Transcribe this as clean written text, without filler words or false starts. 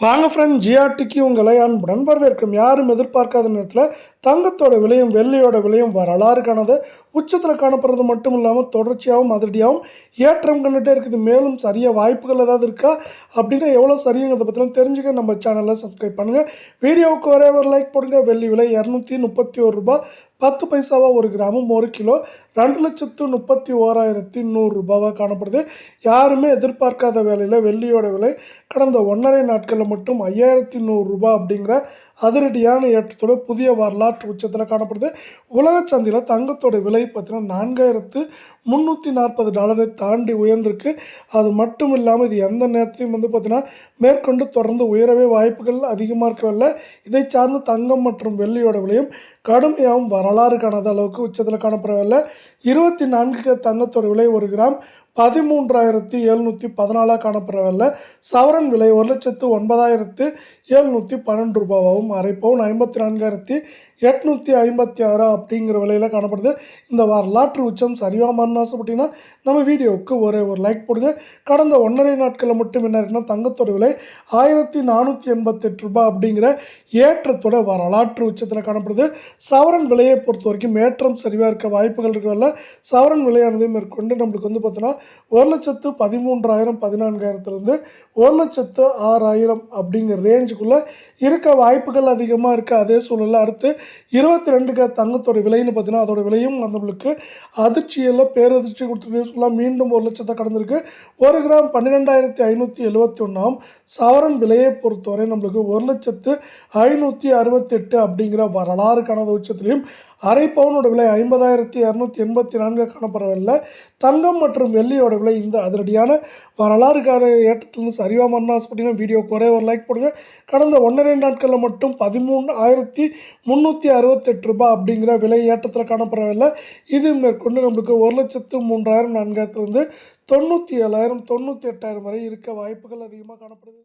வாங்க ஃப்ரெண்ட், ஜிஆர்டிக்கு உங்களை அன்புடன் வரவேற்கும். யாரும் எதிர்பார்க்காத நேரத்தில் தங்கத்தோட விலையும் வெள்ளியோட விலையும் வரலாறு காணாத உச்சத்தில் காணப்படுறது மட்டும் இல்லாமல் தொடர்ச்சியாகவும் அதிரடியாகவும் ஏற்றம் கண்டுகிட்டே இருக்குது. மேலும் சரியாக வாய்ப்புகள் ஏதாவது இருக்கா அப்படின்னா எவ்வளோ சரிங்கிறத பற்றிலாம் தெரிஞ்சுக்க நம்ம சேனலில் சப்ஸ்கிரைப் பண்ணுங்கள். வீடியோவுக்கு ஒரே ஒரு லைக் போடுங்க. வெள்ளி விலை 231 ரூபாய் 10 பைசாவா ஒரு கிராமும், 1 கிலோ 2,31,100 ரூபாவாக காணப்படுது. யாருமே எதிர்பார்க்காத வேலையில் வெள்ளியோட விலை கடந்த 1.5 நாட்களில் மட்டும் 5,100 ரூபாய் அப்படிங்கிற அதிரடியான ஏற்றத்தோட புதிய வரலாற்று உச்சத்தில் காணப்படுது. உலக சந்தையில் தங்கத்தோட விலை பார்த்தீங்கன்னா $4,340 தாண்டி உயர்ந்திருக்கு. அது மட்டும் இல்லாமல் இது எந்த நேரத்துலையும் பார்த்தீங்கன்னா மேற்கொண்டு தொடர்ந்து உயரவே வாய்ப்புகள் அதிகமாக இருக்கிறதில்ல. இதை சார்ந்த தங்கம் மற்றும் வெள்ளியோட விலையும் கடுமையாகவும் வரலாறு காணாத அளவுக்கு உச்சத்தில் காணப்படவில்லை. 24 தங்கத்தோட விலை 1 கிராம் 13,714 காணப்படவில்லை. சவரன் விலை 1,09,712 ரூபாவாகவும், அரை பவுன் 54,856 அப்படிங்கிற விலையில் காணப்படுது. இந்த வரலாற்று உச்சம் சரிவாமான்னு ஆசைப்பட்டீங்கன்னா நம்ம வீடியோவுக்கு ஒரே ஒரு லைக் போடுங்க. கடந்த 1.5 நாட்களில் மட்டும் என்ன இருக்குன்னா தங்கத்தோட விலை 1,488 ரூபாய் அப்படிங்கிற ஏற்றத்தோட வரலாற்று உச்சத்தில் காணப்படுது. சவரன் விலையை பொறுத்த வரைக்கும் ஏற்றம் சரிவாக இருக்க வாய்ப்புகள் இருக்கிறதில்ல. சவரன் விலையானது மேற்கொண்டு நம்மளுக்கு பார்த்தீங்கன்னா 1,13,000 14,000 1,06,000 அப்படிங்கிற ரேஞ்சுக்குள்ளே இருக்க வாய்ப்புகள் அதிகமாக இருக்குது. அதே சூழலில் அடுத்து 22 தங்கத்தோட விலைன்னு பார்த்தீங்கன்னா அதோட விலையும் நம்மளுக்கு அதிர்ச்சியில் பேரதிர்ச்சி கொடுத்துட்டு சொல்லலாம். மீண்டும் 1,00,000 கடந்திருக்கு. 1 கிராம் 12,571 சவரன் விலையை பொறுத்தவரை நம்மளுக்கு 1,05,68 அப்படிங்கிற வரலாறு காணாத உச்சத்திலையும், அரை பவுனோட விலை 50,284 காணப்படவில்லை. தங்கம் மற்றும் வெள்ளியோட விலை இந்த அதிரடியான வரலாறு காண ஏற்றத்திலிருந்து சரிவாமன்னு ஆசைப்பட்டீங்கன்னா வீடியோக்கு ஒரே ஒரு லைக் போடுங்க. கடந்த 1.5 நாட்களில் மட்டும் 13,368 ரூபாய் அப்படிங்கிற விலை ஏற்றத்தில் காணப்படவில்லை. இது மேற்கொண்டு நம்மளுக்கு 1,03,000 4,000 97,000 98,000 வரை இருக்க வாய்ப்புகள் அதிகமாக காணப்படுது.